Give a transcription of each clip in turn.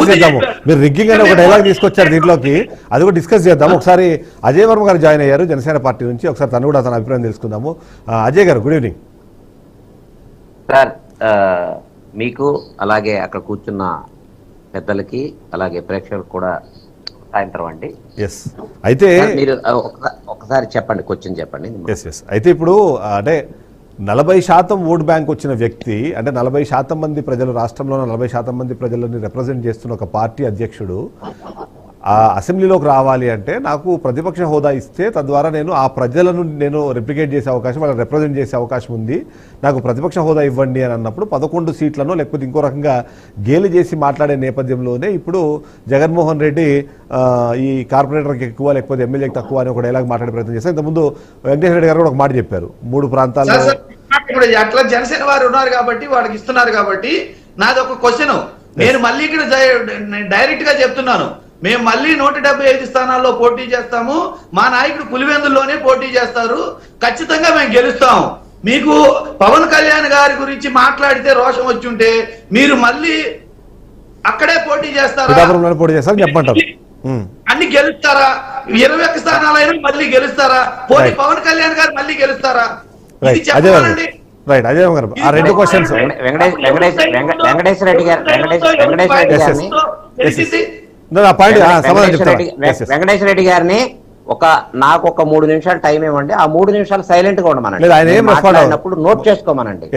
Discuss చేద్దాము. మీరు rigging అనే ఒక డైలాగ్ తీసుకొచ్చారు దీంట్లోకి, అది కూడా డిస్కస్ చేద్దాము. ఒకసారి అజయ్ వర్మ గారు జాయిన్ అయ్యారు జనసేన పార్టీ నుంచి, ఒకసారి తను కూడా తన అభిప్రాయం తెలుసుకుందాము. అజయ్ గారు గుడ్ ఈవినింగ్ సార్. మీకు అలాగే అక్కడ కూర్చున్న పెద్దలకి అలాగే ప్రేక్షకులకు కూడా సాయంత్రం అండి. ఎస్, అయితే మీరు ఒకసారి చెప్పండి, క్వశ్చన్ చెప్పండి. ఎస్ అయితే ఇప్పుడు అంటే 40% ఓట్ బ్యాంక్ వచ్చిన వ్యక్తి, అంటే 40% మంది ప్రజలు, రాష్ట్రంలో 40% మంది ప్రజలని రిప్రజెంట్ చేస్తున్న ఒక పార్టీ అధ్యక్షుడు ఆ అసెంబ్లీలోకి రావాలి అంటే నాకు ప్రతిపక్ష హోదా ఇస్తే తద్వారా నేను ఆ ప్రజలను నేను రిప్లికేట్ చేసే అవకాశం, వాళ్ళని రిప్రజెంట్ చేసే అవకాశం ఉంది, నాకు ప్రతిపక్ష హోదా ఇవ్వండి అని అన్నప్పుడు 11 సీట్లను లేకపోతే ఇంకో రకంగా గేలి చేసి మాట్లాడే నేపథ్యంలోనే ఇప్పుడు జగన్మోహన్ రెడ్డి ఈ కార్పొరేటర్కి ఎక్కువ లేకపోతే ఎమ్మెల్యేకి తక్కువ అని ఒక డైలాగ్ మాట్లాడే ప్రయత్నం చేస్తారు. ఇంతకుముందు వెంకటేశ్వర రెడ్డి గారు కూడా ఒక మాట చెప్పారు, 3 ప్రాంతాల్లో అట్లా జనసేన వారు ఉన్నారు కాబట్టి వాళ్ళకి ఇస్తున్నారు కాబట్టి నాది ఒక క్వశ్చన్. నేను మళ్ళీ ఇక్కడ డైరెక్ట్ గా చెప్తున్నాను, మేము మళ్ళీ 175 స్థానాల్లో పోటీ చేస్తాము. మా నాయకుడు పులివెందుల్లోనే పోటీ చేస్తారు, ఖచ్చితంగా మేము గెలుస్తాము. మీకు పవన్ కళ్యాణ్ గారి గురించి మాట్లాడితే రోషం వచ్చి ఉంటే మీరు మళ్ళీ అక్కడే పోటీ చేస్తారా, చెప్పంటారు అన్ని గెలుస్తారా? 21 స్థానాలైనా మళ్ళీ గెలుస్తారా? పోటీ పవన్ కళ్యాణ్ గారు మళ్ళీ గెలుస్తారా? ఇది చెప్పాలండి. రైట్ అజయ్ గారు, ఆ 2 క్వశ్చన్స్. వెంకటేశ్వర రెడ్డి గారు వెంకటేశ్వర రెడ్డి గారిని నాకు ఒక 3 నిమిషాలు టైం ఇవ్వండి, ఆ 3 నిమిషాలు సైలెంట్ గా ఉండమనండి. మాట్లాడినప్పుడు నోట్ చేసుకోమనండి,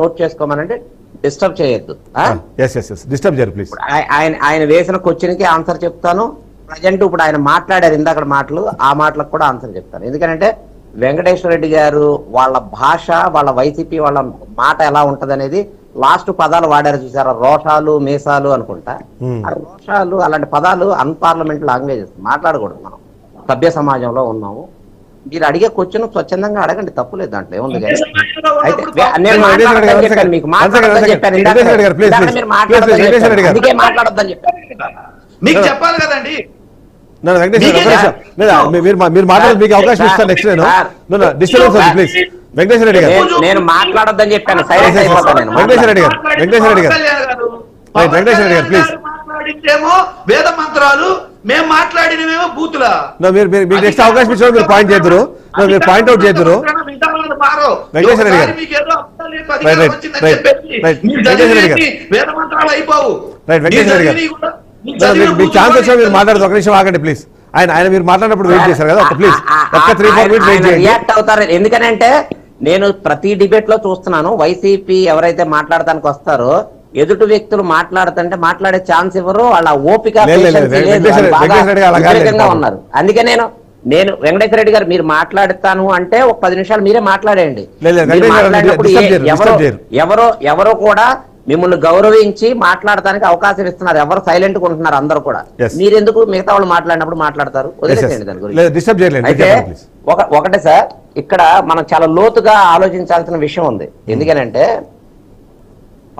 నోట్ చేసుకోమనండి, డిస్టర్బ్ చేయొద్దు. ఆయన వేసిన క్వశ్చన్ కి ఆన్సర్ చెప్తాను. ప్రజెంట్ ఇప్పుడు ఆయన మాట్లాడారు ఇందాక మాటలు, ఆ మాటలకు కూడా ఆన్సర్ చెప్తాను. ఎందుకంటే వెంకటేశ్వర రెడ్డి గారు వాళ్ళ భాష, వాళ్ళ వైసీపీ వాళ్ళ మాట ఎలా ఉంటది అనేది లాస్ట్ పదాలు వాడారు చూసారా, రోషాలు మీసాలు అనుకుంటా. ఆ రోషాలు అలాంటి పదాలు అన్పార్లమెంట్ లాంగ్వేజెస్ మాట్లాడకూడదు. మనం సభ్య సమాజంలో ఉన్నాము. మీరు అడిగే క్వశ్చన్ స్వచ్ఛందంగా అడగండి, తప్పులేదు, దాంట్లో ఏముంది. మీకు మాట్లాడొద్దని చెప్పాను, మీకు చెప్పాలి కదండి. మీరు మాట్లాడదు, మీకు అవకాశం ఇస్తాను. నెక్స్ట్ ప్లీజ్ వెంకటేశ్వర రెడ్డి గారు, నేను మాట్లాడొద్దని చెప్పాను, సైలెంట్ అయిపోతాను నేను. వెంకటేశ్వర రెడ్డి గారు, వెంకటేశ్వర రెడ్డి గారు, వెంకటేశ్వర రెడ్డి గారు ప్లీజ్. మాట్లాడిందేమో వేద మంత్రాలు, మేము మాట్లాడినమేమో బూతులా. మీరు నెక్స్ట్ అవకాశం ఇచ్చిన మీరు పాయింట్ చేద్దరు, మీరు పాయింట్ అవుట్ చేద్దరు. వెంకటేశ్వర రెడ్డి గారు, వెంకటేశ్వర రెడ్డి గారు, వేద మంత్రాలు అయిపోవు. వెంకటేశ్వర రెడ్డి గారు, మీకు ఛాన్స్ వచ్చినా మీరు మాట్లాడదు, ఒక నిమిషం ఆగండి ప్లీజ్. ఆయన మీరు మాట్లాడినప్పుడు వెయిట్ చేశారు కదా, ప్లీజ్ ఒక్క 3-4 మినిట్స్ వెయిట్ చేయండి. రియాక్ట్ అవుతారు. ఎందుకంటే నేను ప్రతి డిబేట్ లో చూస్తున్నాను, వైసీపీ ఎవరైతే మాట్లాడటానికి వస్తారో ఎదుటి వ్యక్తులు మాట్లాడుతుంటే మాట్లాడే ఛాన్స్ ఇవ్వరు, వాళ్ళ ఓపిక ఉన్నారు. అందుకే నేను వెంకటేశ్వర రెడ్డి గారు, మీరు మాట్లాడతాను అంటే ఒక 10 నిమిషాలు మీరే మాట్లాడేయండి. ఎవరో కూడా మిమ్మల్ని గౌరవించి మాట్లాడటానికి అవకాశం ఇస్తున్నారు, ఎవరు సైలెంట్ గా ఉంటున్నారు అందరూ కూడా. మీరెందుకు మిగతా వాళ్ళు మాట్లాడినప్పుడు మాట్లాడతారు? వదిలేసేయండి దాని గురించి. అయితే ఒకటే సార్, ఇక్కడ మనం చాలా లోతుగా ఆలోచించాల్సిన విషయం ఉంది. ఎందుకనంటే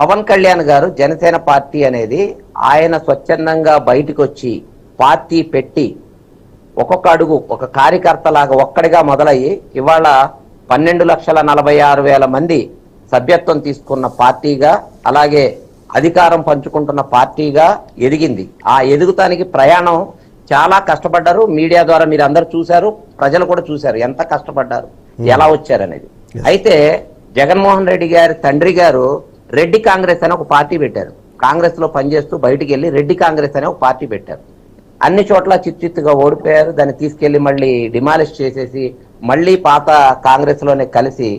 పవన్ కళ్యాణ్ గారు జనసేన పార్టీ అనేది ఆయన స్వచ్ఛందంగా బయటకు వచ్చి పార్టీ పెట్టి ఒక్కొక్క అడుగు ఒక కార్యకర్త లాగా ఒక్కడిగా మొదలయ్యి ఇవాళ 12,46,000 మంది సభ్యత్వం తీసుకున్న పార్టీగా, అలాగే అధికారం పంచుకుంటున్న పార్టీగా ఎదిగింది. ఆ ఎదుగుతానికి ప్రయాణం చాలా కష్టపడ్డారు. మీడియా ద్వారా మీరు అందరు చూశారు, ప్రజలు కూడా చూశారు ఎంత కష్టపడ్డారు, ఎలా వచ్చారనేది. అయితే జగన్మోహన్ రెడ్డి గారి తండ్రి గారు రెడ్డి కాంగ్రెస్ అనే ఒక పార్టీ పెట్టారు. కాంగ్రెస్ లో పనిచేస్తూ బయటికి వెళ్ళి రెడ్డి కాంగ్రెస్ అనే ఒక పార్టీ పెట్టారు. అన్ని చోట్ల చిత్తుగా ఓడిపోయారు. దాన్ని తీసుకెళ్లి మళ్ళీ డిమాలిష్ చేసేసి మళ్ళీ పాత కాంగ్రెస్ లోనే కలిసి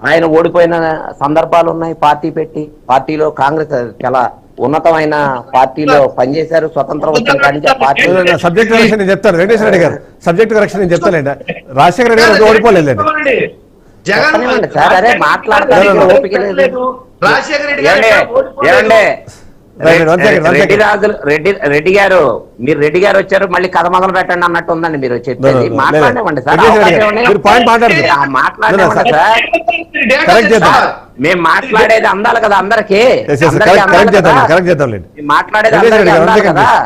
ఆయన ఓడిపోయిన సందర్భాలు ఉన్నాయి. పార్టీ పెట్టి పార్టీలో కాంగ్రెస్ చాలా ఉన్నతమైన పార్టీలో పనిచేశారు. స్వతంత్రం వచ్చిన కాడి నుంచి పార్టీ సబ్జెక్ట్ కరెక్షన్ నేను చెప్తాను. వెంకటేశ్వర రెడ్డి గారు సబ్జెక్ట్ కరెక్షన్ నేను చెప్తానండి. రాజశేఖర రెడ్డి గారు ఓడిపోలేదండి సార్. అరే మాట్లాడతాను ఓపిక లేదు. రెడ్డి గారు, మీరు రెడ్డి గారు వచ్చారు, మళ్ళీ కథ మొదలు పెట్టండి అన్నట్టు ఉందండి. మీరు చెప్పేది మాట్లాడేవ్వండి సార్, మాట్లాడేవ్వండి సార్. మేము మాట్లాడేది అందాలి కదా అందరికి, మాట్లాడేది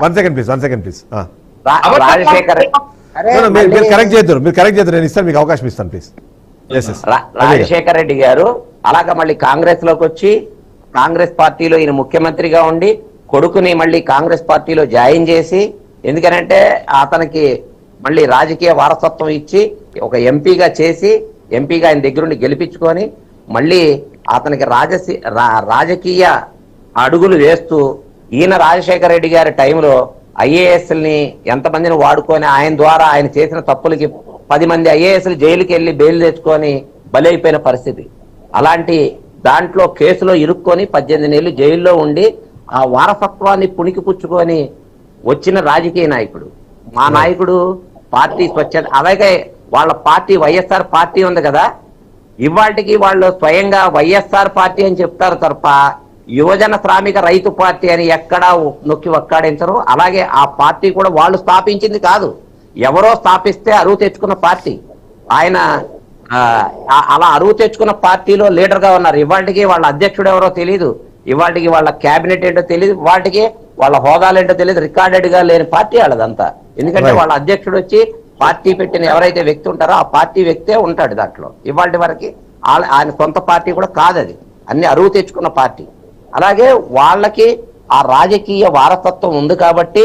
రాజశేఖర్ నేను ఇస్తాను, మీకు అవకాశం ఇస్తాను ప్లీజ్. రాజశేఖర్ రెడ్డి గారు అలాగా మళ్ళీ కాంగ్రెస్ లోకి వచ్చి కాంగ్రెస్ పార్టీలో ఈయన ముఖ్యమంత్రిగా ఉండి కొడుకుని మళ్ళీ కాంగ్రెస్ పార్టీలో జాయిన్ చేసి, ఎందుకనంటే అతనికి మళ్ళీ రాజకీయ వారసత్వం ఇచ్చి ఒక ఎంపీగా చేసి, ఎంపీగా ఆయన దగ్గరుండి గెలిపించుకొని మళ్ళీ అతనికి రాజకీయ అడుగులు వేస్తూ ఈయన రాజశేఖర రెడ్డి గారి టైంలో ఐఏఎస్ని ఎంతమందిని వాడుకొని ఆయన ద్వారా ఆయన చేసిన తప్పులకి 10 మంది ఐఏఎస్లు జైలుకి వెళ్ళి బెయిల్ తెచ్చుకొని బలైపోయిన పరిస్థితి. అలాంటి దాంట్లో కేసులో ఇరుక్కొని 18 ఏళ్ళు జైల్లో ఉండి ఆ వారసత్వాన్ని పుణికిపుచ్చుకొని వచ్చిన రాజకీయ నాయకుడు. మా నాయకుడు పార్టీ స్వచ్ఛత, అలాగే వాళ్ళ పార్టీ వైఎస్ఆర్ పార్టీ ఉంది కదా, ఇవాళకి వాళ్ళు స్వయంగా వైఎస్ఆర్ పార్టీ అని చెప్తారు తప్ప యువజన శ్రామిక రైతు పార్టీ అని ఎక్కడా నొక్కి ఒక్కాడించరు. అలాగే ఆ పార్టీ కూడా వాళ్ళు స్థాపించింది కాదు, ఎవరో స్థాపిస్తే అరువు తెచ్చుకున్న పార్టీ. ఆయన అలా అరువు తెచ్చుకున్న పార్టీలో లీడర్ గా ఉన్నారు. ఇవాళకి వాళ్ళ అధ్యక్షుడు ఎవరో తెలియదు, ఇవాళకి వాళ్ళ క్యాబినెట్ ఏంటో తెలియదు, వాటికి వాళ్ళ హోదాలు ఏంటో తెలియదు. రికార్డెడ్ గా లేని పార్టీ వాళ్ళదంతా. ఎందుకంటే వాళ్ళ అధ్యక్షుడు వచ్చి పార్టీ పెట్టిన ఎవరైతే వ్యక్తి ఉంటారో ఆ పార్టీ వ్యక్తే ఉంటాడు దాంట్లో. ఇవాళ వరకు ఆయన సొంత పార్టీ కూడా కాదు, అది అన్ని అరువు తెచ్చుకున్న పార్టీ. అలాగే వాళ్ళకి ఆ రాజకీయ వారసత్వం ఉంది కాబట్టి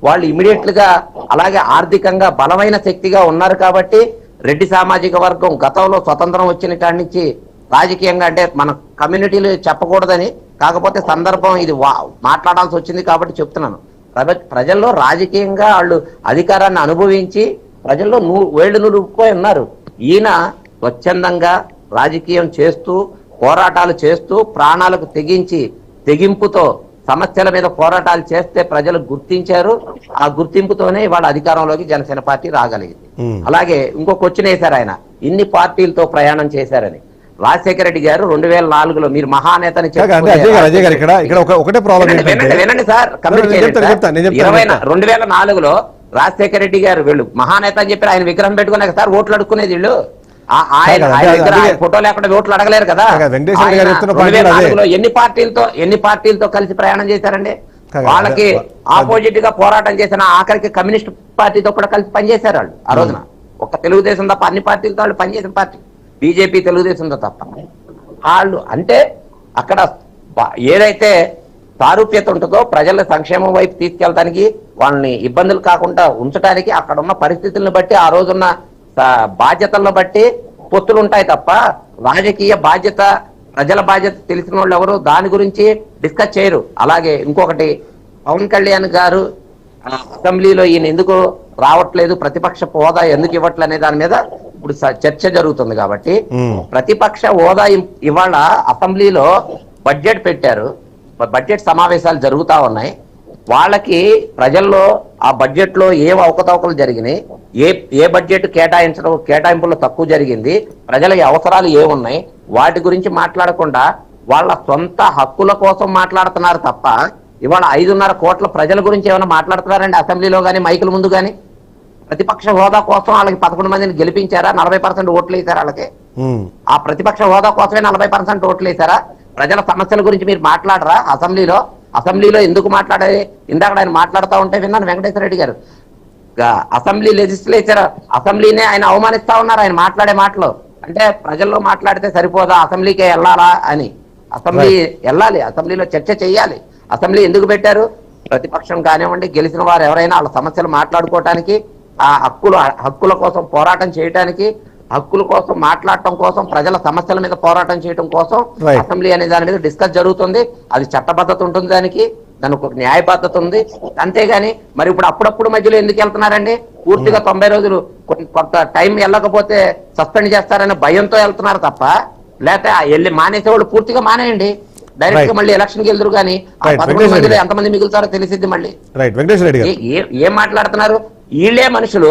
వాళ్ళు ఇమీడియట్ గా, అలాగే ఆర్థికంగా బలమైన శక్తిగా ఉన్నారు కాబట్టి రెడ్డి సామాజిక వర్గం గతంలో స్వతంత్రం వచ్చిన కాడి నుంచి రాజకీయంగా, అంటే మన కమ్యూనిటీలు చెప్పకూడదని, కాకపోతే సందర్భం ఇది మాట్లాడాల్సి వచ్చింది కాబట్టి చెప్తున్నాను. ప్రజల్లో రాజకీయంగా వాళ్ళు అధికారాన్ని అనుభవించి ప్రజల్లో వేళ్ళు నురుక్కుపోయి ఉన్నారు. ఈయన స్వచ్ఛందంగా రాజకీయం చేస్తూ పోరాటాలు చేస్తూ ప్రాణాలకు తెగింపుతో సమస్యల మీద పోరాటాలు చేస్తే ప్రజలు గుర్తించారు. ఆ గుర్తింపుతోనే వాళ్ళ అధికారంలోకి జనసేన పార్టీ రాగలిగింది. అలాగే ఇంకో క్వశ్చన్ వేశారు ఆయన, ఇన్ని పార్టీలతో ప్రయాణం చేశారని. రాజశేఖర రెడ్డి గారు 2004లో మీరు మహానేతని వినండి సార్, 2004లో రాజశేఖర రెడ్డి గారు వీళ్ళు మహానేత అని చెప్పి ఆయన విగ్రహం పెట్టుకున్నాక సార్ ఓట్లు అడుక్కునేది వీళ్ళు. ఆయన ఫోటో లేకుండా ఓట్లు అడగలేరు కదా. 2004లో ఎన్ని పార్టీలతో కలిసి ప్రయాణం చేశారండి? వాళ్ళకి ఆపోజిట్ గా పోరాటం చేసిన ఆఖరికి కమ్యూనిస్ట్ పార్టీతో కూడా కలిసి పనిచేశారు వాళ్ళు. ఆ రోజున ఒక్క తెలుగుదేశం తప్ప అన్ని పార్టీలతో వాళ్ళు పనిచేసిన పార్టీ బీజేపీ, తెలుగుదేశంతో తప్ప. వాళ్ళు అంటే అక్కడ ఏదైతే సారూప్యత ఉంటుందో ప్రజల సంక్షేమం వైపు తీసుకెళ్ళడానికి, వాళ్ళని ఇబ్బందులు కాకుండా ఉంచడానికి అక్కడ ఉన్న పరిస్థితులను బట్టి, ఆ రోజున్న బాధ్యతలను బట్టి పొత్తులు ఉంటాయి తప్ప రాజకీయ బాధ్యత, ప్రజల బాధ్యత తెలిసిన వాళ్ళు ఎవరు దాని గురించి డిస్కస్ చేయరు. అలాగే ఇంకొకటి, పవన్ కళ్యాణ్ గారు అసెంబ్లీలో ఈయన ఎందుకు రావట్లేదు, ప్రతిపక్ష హోదా ఎందుకు ఇవ్వట్లే అనే దాని మీద ఇప్పుడు చర్చ జరుగుతుంది. కాబట్టి ప్రతిపక్ష హోదా ఇవాళ అసెంబ్లీలో బడ్జెట్ పెట్టారు, బడ్జెట్ సమావేశాలు జరుగుతా ఉన్నాయి. వాళ్ళకి ప్రజల్లో ఆ బడ్జెట్ లో ఏ అవకతవకలు జరిగినాయి, ఏ బడ్జెట్ కేటాయింపులో తక్కువ జరిగింది, ప్రజల అవసరాలు ఏమున్నాయి, వాటి గురించి మాట్లాడకుండా వాళ్ళ సొంత హక్కుల కోసం మాట్లాడుతున్నారు తప్ప ఇవాళ 5.5 కోట్ల ప్రజల గురించి ఏమైనా మాట్లాడుతున్నారండి అసెంబ్లీలో కానీ మైకుల ముందు కానీ? ప్రతిపక్ష హోదా కోసం వాళ్ళకి 11 మందిని గెలిపించారా? 40% ఓట్లు వేసారా వాళ్ళకి? ఆ ప్రతిపక్ష హోదా కోసమే 40% ఓట్లు వేసారా? ప్రజల సమస్యల గురించి మీరు మాట్లాడరా అసెంబ్లీలో? అసెంబ్లీలో ఎందుకు మాట్లాడాలి? ఇందాక ఆయన మాట్లాడుతూ ఉంటే విన్నాను వెంకటేశ్వర రెడ్డి గారు. అసెంబ్లీ లెజిస్లేచర్, అసెంబ్లీనే ఆయన అవమానిస్తా ఉన్నారు ఆయన మాట్లాడే మాటలు. అంటే ప్రజల్లో మాట్లాడితే సరిపోదా, అసెంబ్లీకే వెళ్ళాలా అని? అసెంబ్లీ వెళ్ళాలి, అసెంబ్లీలో చర్చ చేయాలి. అసెంబ్లీ ఎందుకు పెట్టారు? ప్రతిపక్షం కానివ్వండి, గెలిచిన వారు ఎవరైనా వాళ్ళ సమస్యలు మాట్లాడుకోవటానికి, ఆ హక్కుల కోసం పోరాటం చేయడానికి, హక్కుల కోసం మాట్లాడటం కోసం, ప్రజల సమస్యల మీద పోరాటం చేయడం కోసం అసెంబ్లీ అనే దాని మీద డిస్కస్ జరుగుతుంది. అది చట్టబద్ధత ఉంటుంది, దానికి ఒక న్యాయబద్ధత ఉంది. అంతేగాని మరి ఇప్పుడు అప్పుడప్పుడు మధ్యలో ఎందుకు వెళ్తున్నారండి? పూర్తిగా 90 రోజులు కొంత టైం వెళ్ళకపోతే సస్పెండ్ చేస్తారనే భయంతో వెళ్తున్నారు తప్ప, లేకపోతే వెళ్ళి మానేసేవాళ్ళు పూర్తిగా మానేయండి, డైరెక్ట్ గా మళ్ళీ ఎలక్షన్ కి వెళ్తారు. కానీ 11 మందిలో ఎంతమంది మిగులుతారో తెలిసిద్ది. మళ్ళీ ఏం మాట్లాడుతున్నారు వీళ్ళే మనుషులు?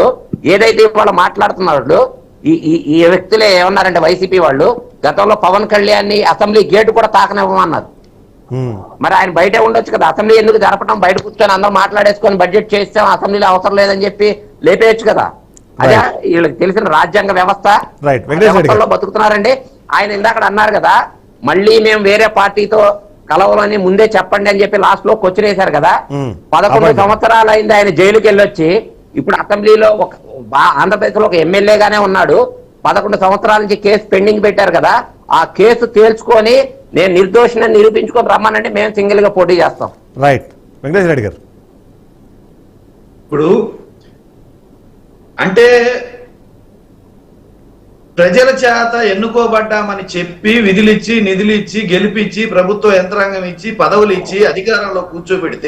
ఏదైతే వాళ్ళు మాట్లాడుతున్నారు ఈ వ్యక్తులే ఏమన్నారంటే వైసీపీ వాళ్ళు గతంలో పవన్ కళ్యాణ్ ని అసెంబ్లీ గేటు కూడా తాకనివ్వమన్నారు. మరి ఆయన బయటే ఉండొచ్చు కదా, అసెంబ్లీ ఎందుకు జరపడం? బయట కూర్చొని అందరూ మాట్లాడేసుకొని బడ్జెట్ చేస్తాం, అసెంబ్లీలో అవసరం లేదని చెప్పి లేపేయచ్చు కదా. అదే వీళ్ళకి తెలిసిన రాజ్యాంగ వ్యవస్థ బతుకుతున్నారండి. ఆయన ఇందాక అన్నారు కదా, మళ్ళీ మేము వేరే పార్టీతో కలవాలని ముందే చెప్పండి అని చెప్పి లాస్ట్ లో క్వశ్చన్ వేశారు కదా. 11 సంవత్సరాలు అయింది ఆయన జైలుకి వెళ్ళొచ్చి. ఇప్పుడు అసెంబ్లీలో ఆంధ్రప్రదేశ్ లో ఒక ఎమ్మెల్యేగానే ఉన్నాడు. 11 సంవత్సరాల నుంచి కేసు పెండింగ్ పెట్టారు కదా. ఆ కేసు తేల్చుకొని నేను నిర్దోషిని నిరూపించుకొని రమ్మనండి, మేము సింగిల్ గా పోటీ చేస్తాం. రైట్. వెంకటేశ్వర రెడ్డి గారు. ఇప్పుడు అంటే ప్రజల చేత ఎన్నుకోబడ్డామని చెప్పి విధులిచ్చి నిధులిచ్చి గెలిపించి ప్రభుత్వ యంత్రాంగం ఇచ్చి పదవులు ఇచ్చి అధికారంలో కూర్చోబెడితే